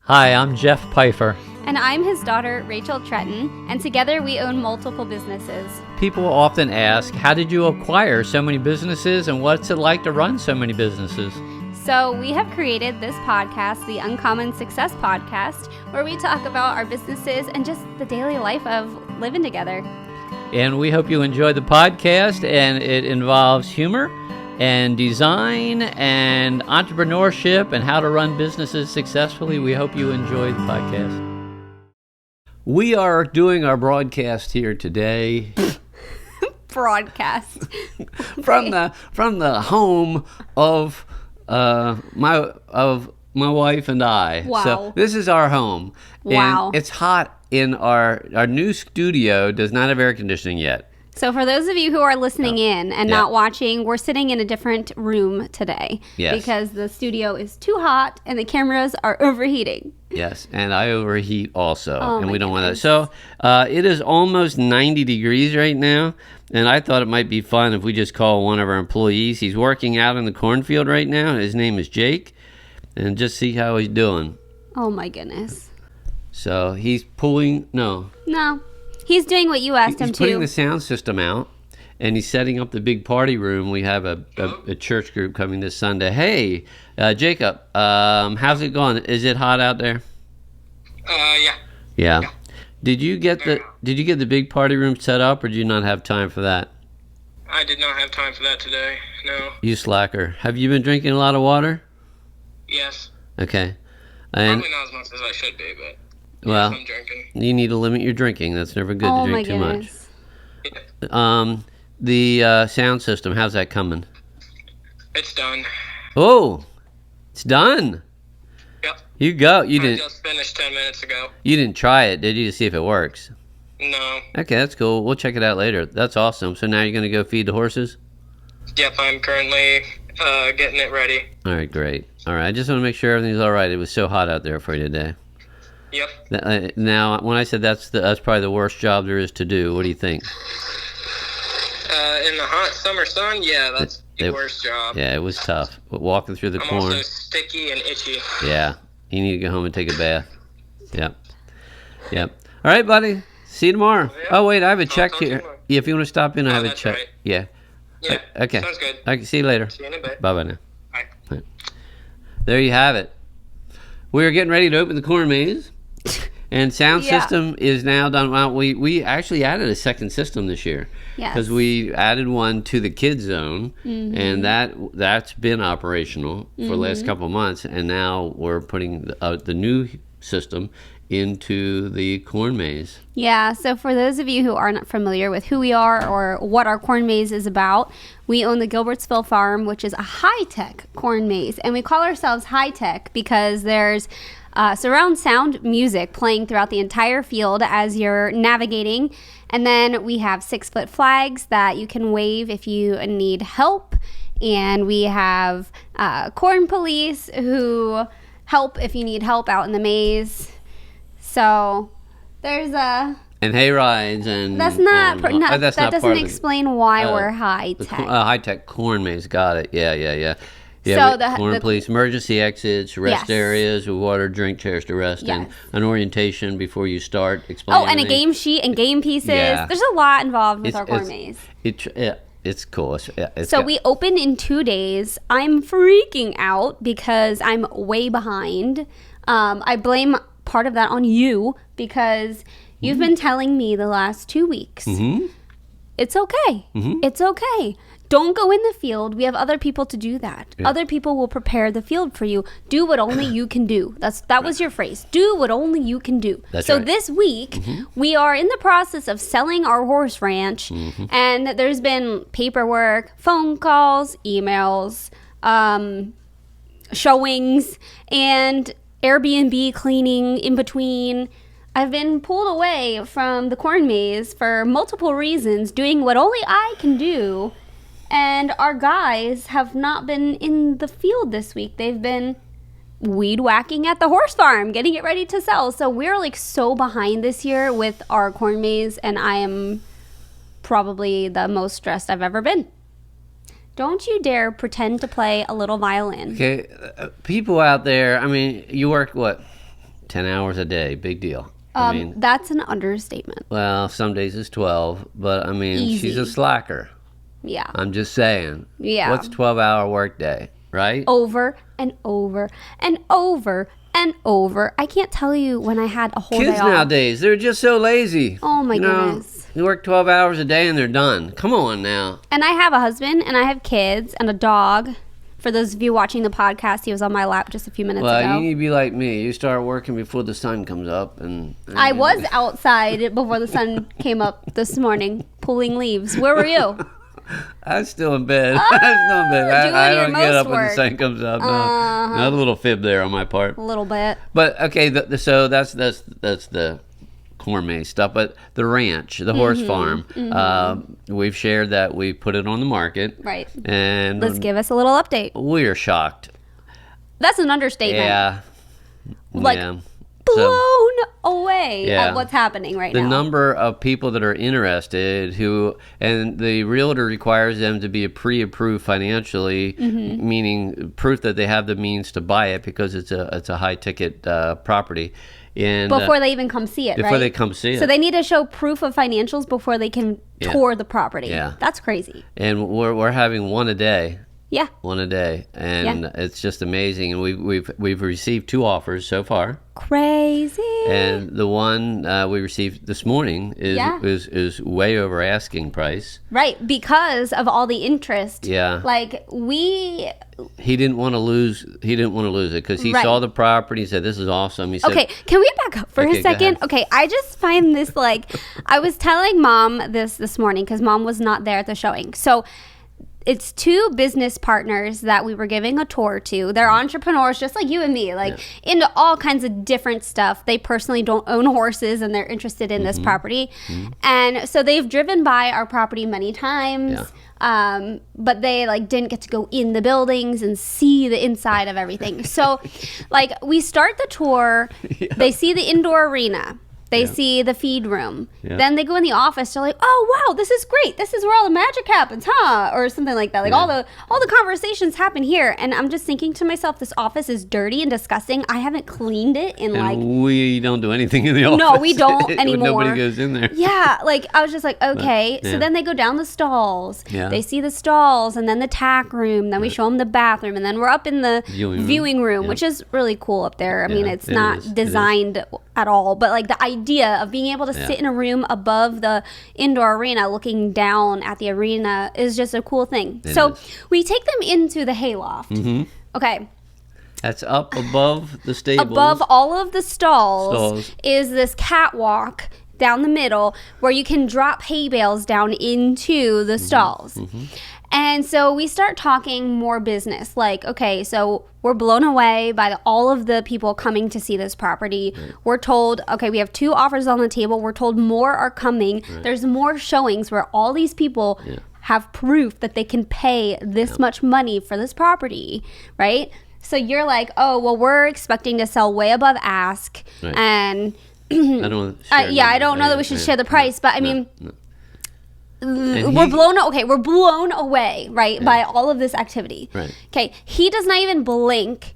Hi, I'm Jeff Pfeiffer. And I'm his daughter, Rachel Tretton, and together we own multiple businesses. People often ask, how did you acquire so many businesses and what's it like to run so many businesses? So we have created this podcast, the Uncommon Success Podcast, where we talk about our businesses and just the daily life of living together. And we hope you enjoy the podcast, and it involves humor and design and entrepreneurship and how to run businesses successfully. We hope you enjoy the podcast. We are doing our broadcast here today. Broadcast. from the home of my wife and I. Wow. So this is our home. Wow. And it's hot in our new studio. Does not have air conditioning yet. So for those of you who are listening in and not watching, we're sitting in a different room today. Yes. Because the studio is too hot and the cameras are overheating. Yes, and I overheat also, and we don't want that. goodness. So it is almost 90 degrees right now, and I thought it might be fun if we just call one of our employees. He's working out in the cornfield right now. His name is Jake, and just see how he's doing. Oh my goodness. So he's pulling, No. He's doing what you asked him he's putting to. the sound system out, and he's setting up the big party room. We have a church group coming this Sunday. Hey, Jacob, how's it going? Is it hot out there? Yeah. Did you get the big party room set up, or did you not have time for that? I did not have time for that today. No. You slacker. Have you been drinking a lot of water? Yes. Okay. And Probably not as much as I should be, but well, yes, I'm drinking. you need to limit your drinking. That's never good Oh to my drink too much. goodness. The sound system, how's that coming? It's done. Oh, it's done. Yep. You go. You I didn't. just finished 10 minutes ago. You didn't try it, did you, to see if it works? No. Okay, that's cool. We'll check it out later. That's awesome. So now you're gonna go feed the horses? Yep, I'm currently getting it ready. All right, great. All right, I just want to make sure everything's all right. It was so hot out there for you today. Yep. Now, when I said that's probably the worst job there is to do, what do you think? In the hot summer sun, yeah, that's the worst job. Yeah, it was tough. Walking through the I'm corn. also sticky and itchy. Yeah, you need to go home and take a bath. Yep. All right, buddy. See you tomorrow. Yeah. Oh, wait, I have a I'll check talk to you here. tomorrow. Yeah, if you want to stop in, I Oh, have a that's check. right. Yeah. Yeah. Okay. Sounds good. I can see you later. See you in a bit. Bye-bye now. Bye. There you have it. We're getting ready to open the corn maze. And sound Yeah. system is now done. Well, we actually added a second system this year. Yes. Because we added one to the kids zone, and that's been operational for the last couple of months, and now we're putting the new system into the corn maze. Yeah, so for those of you who are not familiar with who we are or what our corn maze is about, we own the Gilbertsville Farm, which is a high-tech corn maze. And we call ourselves high-tech because there's surround sound music playing throughout the entire field as you're navigating. And then we have 6-foot flags that you can wave if you need help. And we have corn police who help if you need help out in the maze. So there's a... And hay rides and... That's not... and, that's that not doesn't part of explain why we're high-tech. high-tech corn maze. Got it. Yeah. So corn police, emergency exits, rest Yes. areas, water, drink chairs to rest, and Yes. an orientation before you start explaining. Oh, and a everything. game sheet and game pieces. Yeah. There's a lot involved with our corn maze. It's cool. So we opened in 2 days. I'm freaking out because I'm way behind. I blame part of that on you because you've been telling me the last 2 weeks. Mm-hmm. It's okay. It's okay. Don't go in the field. We have other people to do that. Yeah. Other people will prepare the field for you. Do what only you can do. That was your phrase. Do what only you can do. That's so right. this week, we are in the process of selling our horse ranch, and there's been paperwork, phone calls, emails, showings, and Airbnb cleaning in between. I've been pulled away from the corn maze for multiple reasons, doing what only I can do. And our guys have not been in the field this week. They've been weed whacking at the horse farm, getting it ready to sell. So we're like so behind this year with our corn maze, and I am probably the most stressed I've ever been. Don't you dare pretend to play a little violin. Okay, people out there, I mean, you work, what, 10 hours a day, big deal. I mean, That's an understatement. well, some days it's 12, but I mean, she's a Easy. slacker. Yeah. I'm just saying. Yeah. What's 12-hour workday, right? Over and over and over and over. I can't tell you when I had a whole Kids day off. nowadays, they're just so lazy. Oh, my goodness. They work 12 hours a day and they're done. Come on now. And I have a husband and I have kids and a dog. For those of you watching the podcast, he was on my lap just a few minutes Well, ago. you need to be like me. You start working before the sun comes up. And I was outside before the sun came up this morning pulling leaves. Where were you? I was still in bed. I was still in bed. doing I your don't get most up when the work. sun comes up. No. Another little fib there on my part. A little bit. But okay, so that's the corn maze stuff. But the ranch, the horse farm, we've shared that we put it on the market. Right. And Let's give us a little update. we are shocked. That's an understatement. Yeah. Like, yeah. Blown away Yeah. at what's happening right The now. number of people that are interested and the realtor requires them to be pre-approved financially, Mm-hmm. meaning proof that they have the means to buy it because it's a high ticket property. And before they even come see it, before right? they come see it. So they need to show proof of financials before they can Yeah. tour the property. Yeah. That's crazy. and we're having one a day. Yeah. One a day, and Yeah. it's just amazing. And we've received 2 offers so far, Crazy. and the one we received this morning is way over asking price. Right, because of all the interest. Yeah. Like He didn't want to lose it because he Right. saw the property. He said, "This is awesome." He said, Okay, can we back up for Okay, a go second? ahead. Okay, I just find this I was telling Mom this morning because Mom was not there at the showing. So it's 2 business partners that we were giving a tour to. They're entrepreneurs just like you and me, into all kinds of different stuff. They personally don't own horses and they're interested in this property. And so they've driven by our property many times. But they didn't get to go in the buildings and see the inside of everything. So we start the tour, they see the indoor arena. They see the feed room. Yeah. Then they go in the office. They're like, "Oh wow, this is great. This is where all the magic happens, huh?" Or something like that. All the conversations happen here. And I'm just thinking to myself, this office is dirty and disgusting. I haven't cleaned it in and we don't do anything in the office. No, we don't anymore. Nobody goes in there. Yeah, I was just like, okay. Yeah. So then they go down the stalls. Yeah. They see the stalls, and then the tack room. Then we show them the bathroom, and then we're up in the viewing room, Yeah. which is really cool up there. I mean, it's it not is. It designed at all, but the idea of being able to sit in a room above the indoor arena, looking down at the arena, is just a cool thing. So is. we take them into the hayloft. Okay. That's up above the stables. Above all of the stalls Stalls. is this catwalk down the middle where you can drop hay bales down into the stalls. And so we start talking more business. Okay, so we're blown away by all of the people coming to see this property. We're told, okay, we have 2 offers on the table. We're told more are coming. There's more showings where all these people have proof that they can pay this much money for this property, right? So you're like, oh, well, we're expecting to sell way above ask. Right. And I don't I don't know that we should share the price, but I mean, we're blown away, right, by all of this activity. Right. Okay, he does not even blink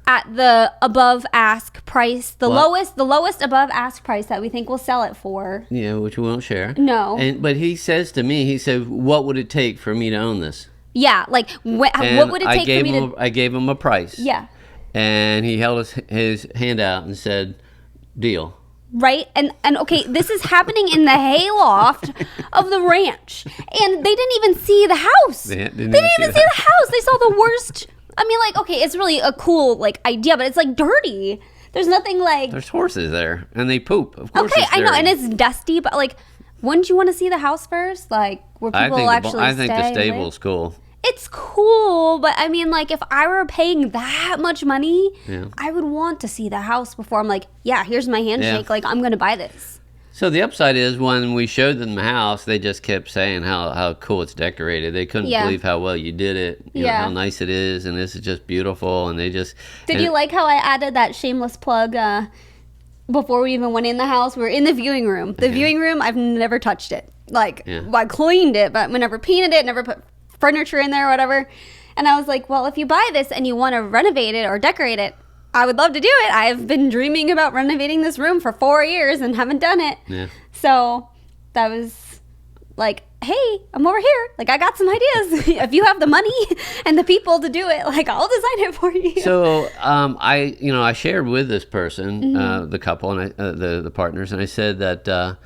at the above ask price, the lowest above ask price that we think we'll sell it for. Yeah, which we won't share. No. But he says to me, he said, "What would it take for me to own this?" Yeah, what would it take for me to? I gave him a price. Yeah. And he held his hand out and said, "Deal." Right? And okay, this is happening in the hayloft of the ranch. And they didn't even see the house. They didn't even see the house. They saw the worst. I mean, okay, it's really a cool idea, but it's dirty. There's nothing There's horses there, and they poop. Of course. Okay, it's I know, dirty. and it's dusty, but wouldn't you want to see the house first? Where people actually I think stay the and live? stable's cool. It's cool, but I mean, if I were paying that much money, Yeah. I would want to see the house before I'm like, yeah, here's my handshake. Yeah. I'm going to buy this. So the upside is when we showed them the house, they just kept saying how cool it's decorated. They couldn't Yeah. believe how well you did it, you know, Yeah. how nice it is, and this is just beautiful. And they just Did you like how I added that shameless plug before we even went in the house? We were in the viewing room. The viewing room, I've never touched it. I cleaned it, but we never painted it, never put furniture in there or whatever. And I was like, well, if you buy this and you want to renovate it or decorate it, I would love to do it. I've been dreaming about renovating this room for 4 years and haven't done it. Yeah. So that was like, hey, I'm over here. Like, I got some ideas. If you have the money and the people to do it, like, I'll design it for you. So I shared with this person, Mm-hmm. the couple and the partners, and I said that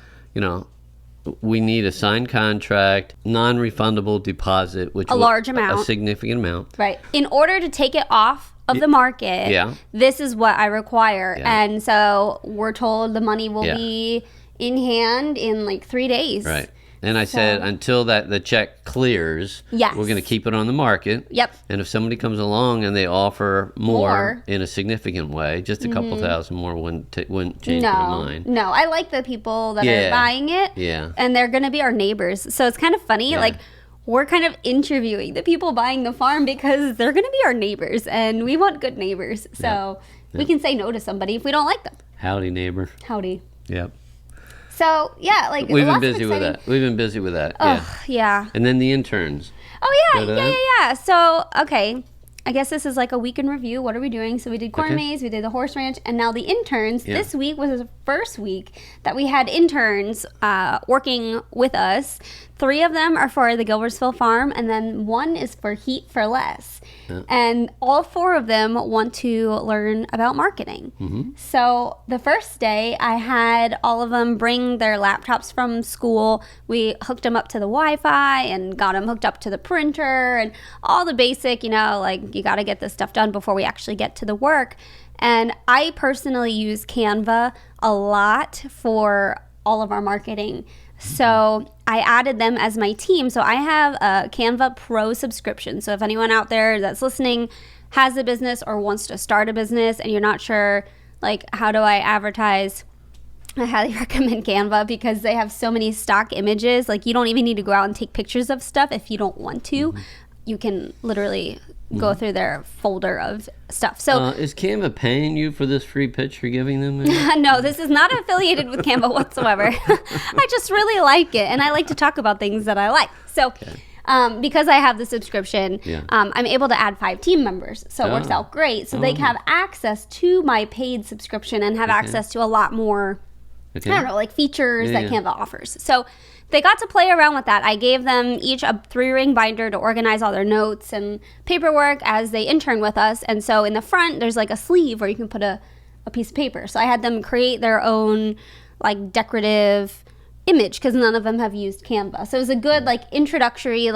we need a signed contract, non-refundable deposit, which A large amount. a significant amount. Right. In order to take it off of the market, Yeah. this is what I require. Yeah. And so we're told the money will Yeah. be in hand in like 3 days. Right. And I said, until the check clears, Yes. we're going to keep it on the market. Yep. And if somebody comes along and they offer more More. in a significant way, just a couple thousand more wouldn't change my mind. No, I like the people that Yeah. are buying it. Yeah. And they're going to be our neighbors. So it's kind of funny. Yeah. Like, we're kind of interviewing the people buying the farm because they're going to be our neighbors and we want good neighbors. So we can say no to somebody if we don't like them. Howdy, neighbor. Howdy. Yep. So, yeah, like, We've been lots of busy with exciting- that. We've been busy with that. Oh, Yeah. yeah. And then the interns. Oh, yeah, Go to yeah, that? yeah. So, okay. I guess this is like a week in review. What are we doing? So we did corn Okay. maze, we did the horse ranch, and now the interns. Yeah. This week was the first week that we had interns working with us. 3 of them are for the Gilbertsville farm, and then 1 is for Heat for Less. Yeah. And all 4 of them want to learn about marketing. Mm-hmm. So the first day, I had all of them bring their laptops from school. We hooked them up to the Wi-Fi and got them hooked up to the printer and all the basic, like you got to get this stuff done before we actually get to the work. And I personally use Canva a lot for all of our marketing. So I added them as my team. So I have a Canva Pro subscription. So if anyone out there that's listening has a business or wants to start a business and you're not sure, like, how do I advertise, I highly recommend Canva because they have so many stock images. Like, you don't even need to go out and take pictures of stuff if you don't want to. You can literally go through their folder of stuff. So Is Canva paying you for this free pitch you're giving them? no, this is not affiliated with Canva whatsoever. I just really like it, and I like to talk about things that I like. So because I have the subscription, Yeah. I'm able to add 5 team members. So it works out great. So they can have access to my paid subscription and have access to a lot more, Okay. I don't know, like features Yeah, that yeah. Canva offers. So they got to play around with that. I gave them each a 3-ring binder to organize all their notes and paperwork as they intern with us. And so in the front, there's like a sleeve where you can put a piece of paper. So I had them create their own like decorative image because none of them have used Canva. So it was a good like introductory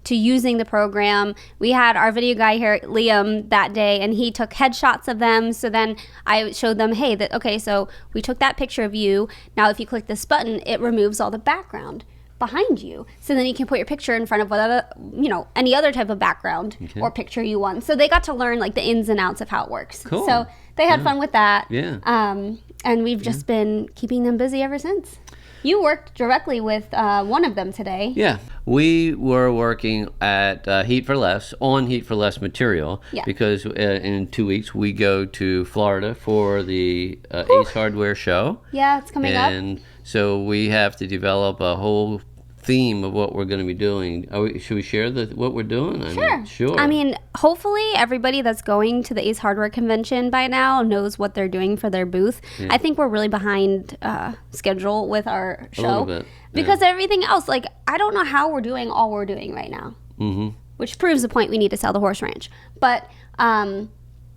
to using the program. We had our video guy here, Liam, that day, and he took headshots of them. So then I showed them, hey, so we took that picture of you. Now if you click this button, it removes all the background behind you. So then you can put your picture in front of whatever, any other type of background or picture you want. So they got to learn like the ins and outs of how it works. Cool. So they had fun with that. Yeah. And we've just been keeping them busy ever since. You worked directly with one of them today. Yeah, we were working at Heat for Less, on Heat for Less material, Yeah. because in 2 weeks we go to Florida for the Ace Hardware show. Yeah, it's coming up. And so we have to develop a whole theme of what we're going to be doing. Should we share what we're doing? Sure. I mean, hopefully everybody that's going to the Ace Hardware convention by now knows what they're doing for their booth. I think we're really behind schedule with our show. little bit, Because everything else, like, I don't know how we're doing all we're doing right now. Mm-hmm. Which proves the point we need to sell the horse ranch. But,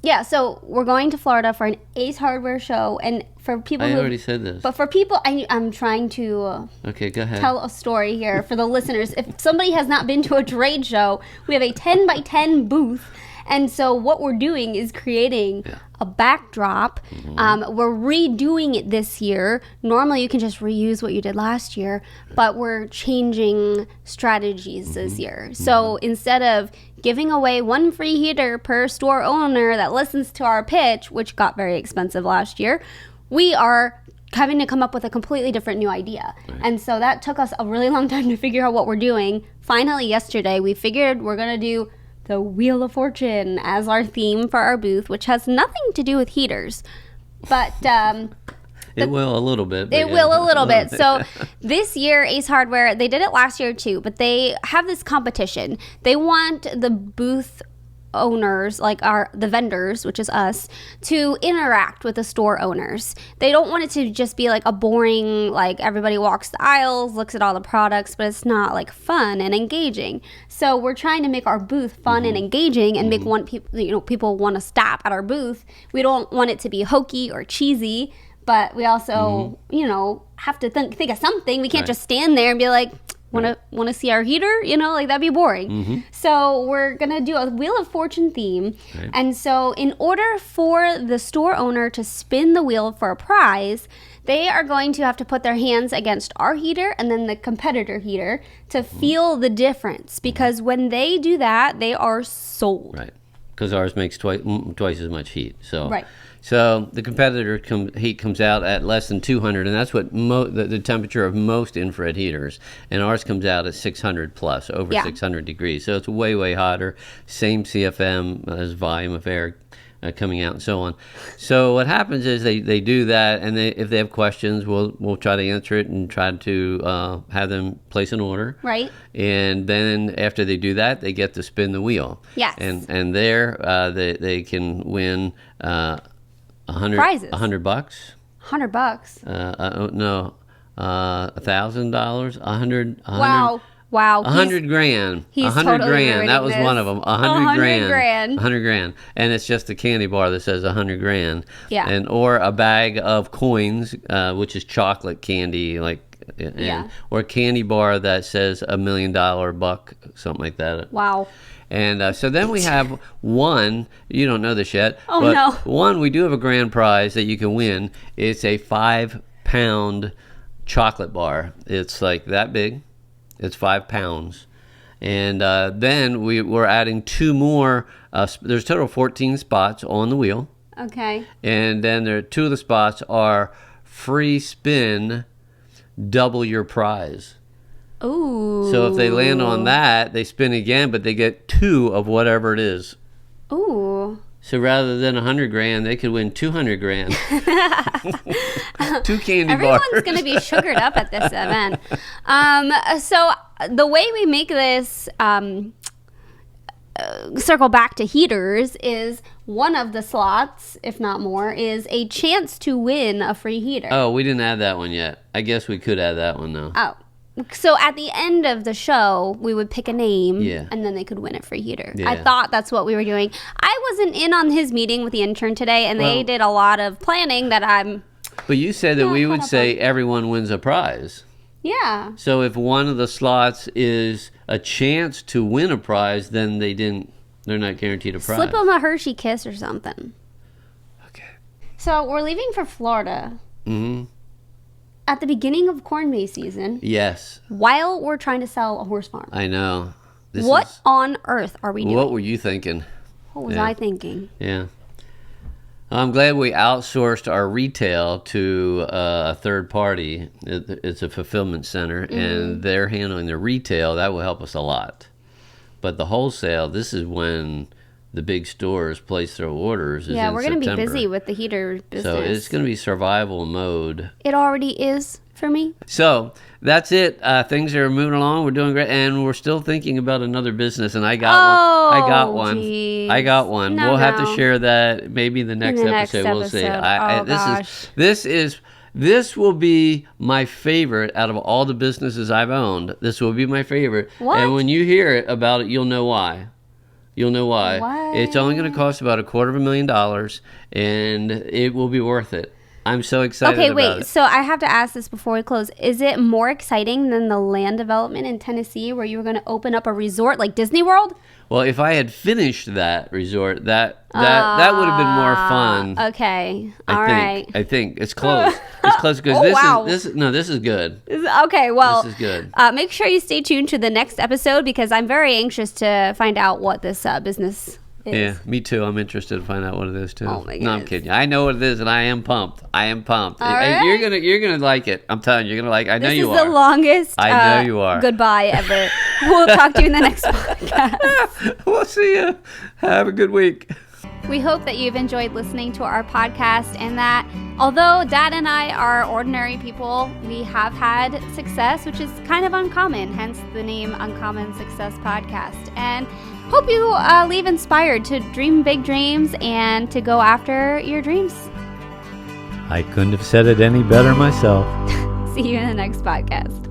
yeah, so we're going to Florida for an Ace Hardware show. And for people I who... already said this. But for people, I'm trying to... Okay, go ahead. tell a story here for the listeners. If somebody has not been to a trade show, we have a 10 by 10 booth. And so what we're doing is creating a backdrop. We're redoing it this year. Normally you can just reuse what you did last year, but we're changing strategies this year. So instead of giving away 1 free heater per store owner that listens to our pitch, which got very expensive last year, we are having to come up with a completely different new idea. And so that took us a really long time to figure out what we're doing. Finally, yesterday, we figured we're going to do the Wheel of Fortune as our theme for our booth, which has nothing to do with heaters. But it will a little bit. it will a little bit. So this year, Ace Hardware, they did it last year too, but they have this competition. They want the booth owners, like the vendors, which is us, to interact with the store owners. They don't want it to just be like a boring, like everybody walks the aisles, looks at all the products, but it's not like fun and engaging. So we're trying to make our booth fun and engaging, and make people want to stop at our booth. We don't want it to be hokey or cheesy, but we also have to think of something. We can't just stand there and be like, want to see our heater? Like that'd be boring. So we're gonna do a Wheel of Fortune theme, and so in order for the store owner to spin the wheel for a prize, they are going to have to put their hands against our heater and then the competitor heater to feel the difference, because when they do that, they are sold. Right, because ours makes twice as much heat. So right. So the competitor heat comes out at less than 200, and that's what the temperature of most infrared heaters. And ours comes out at 600 plus, over 600 degrees. So it's way, way hotter. Same CFM as volume of air coming out and so on. So what happens is they do that, and if they have questions, we'll try to answer it and try to have them place an order. Right. And then after they do that, they get to spin the wheel. Yes. And there they can win. Prizes. $100. $100. No, $1,000. Wow. $100,000. He's $100,000. totally That was this. one of them. $100,000. $100,000. $100,000. And it's just a candy bar that says $100,000. Yeah. Or a bag of coins, which is chocolate candy, or a candy bar that says $1 million buck, something like that. Wow. And so then we have one, you don't know this yet. Oh, but no. One, we do have a grand prize that you can win. It's a 5-pound chocolate bar. It's like that big. It's 5 pounds. And then we're adding 2 more. There's a total of 14 spots on the wheel. Okay. And then 2 of the spots are free spin, double your prize. Ooh. So if they land on that, they spin again, but they get 2 of whatever it is. Ooh. So rather than $100,000, they could win $200,000. 2 candy bars. Everyone's going to be sugared up at this event. So the way we make this circle back to heaters is one of the slots, if not more, is a chance to win a free heater. Oh, we didn't add that one yet. I guess we could add that one, though. Oh. So at the end of the show, we would pick a name, Yeah. and then they could win a free heater. Yeah. I thought that's what we were doing. I wasn't in on his meeting with the intern today, and they did a lot of planning that I'm... But you said that Yeah, we would caught up say everyone wins a prize. Yeah. So if one of the slots is a chance to win a prize, then they're not guaranteed a prize. Slip them a Hershey Kiss or something. Okay. So we're leaving for Florida Mm-hmm. at the beginning of corn maze season Yes, while we're trying to sell a horse farm. I know. What on earth are we doing? What were you thinking? What was Yeah. I thinking? Yeah. I'm glad we outsourced our retail to a third party. It's a fulfillment center, and they're handling the retail. That will help us a lot. But the wholesale, this is when the big stores place their orders. Yeah, we're going to be September. busy with the heater business. So it's going to be survival mode. It already is for me. So that's it. Things are moving along. We're doing great, and we're still thinking about another business. And I got one. I got one. Geez. I got one. No, we'll have no. to share that maybe in the next episode. We'll see. Gosh. This will be my favorite out of all the businesses I've owned. This will be my favorite. What? And when you hear about it, you'll know why. You'll know why. What? It's only going to cost about $250,000, and it will be worth it. I'm so excited Okay, about wait. it. So I have to ask this before we close. Is it more exciting than the land development in Tennessee where you were going to open up a resort like Disney World? Well, if I had finished that resort, that would have been more fun. Okay. All right. I think it's close. It's close because Oh, this is good. Okay, well, This is good. Make sure you stay tuned to the next episode because I'm very anxious to find out what this business is. Yeah, me too. I'm interested to find out what it is too. Oh, my No, I'm goodness. kidding you. I know what it is, and I am pumped. All And right. You're gonna like it. I'm telling you, you're gonna like. I know you This is are. the longest I know you are. goodbye ever. We'll talk to you in the next podcast. We'll see you. Have a good week. We hope that you've enjoyed listening to our podcast and that although Dad and I are ordinary people, we have had success, which is kind of uncommon, hence the name Uncommon Success Podcast. And Hope you leave inspired to dream big dreams and to go after your dreams. I couldn't have said it any better myself. See you in the next podcast.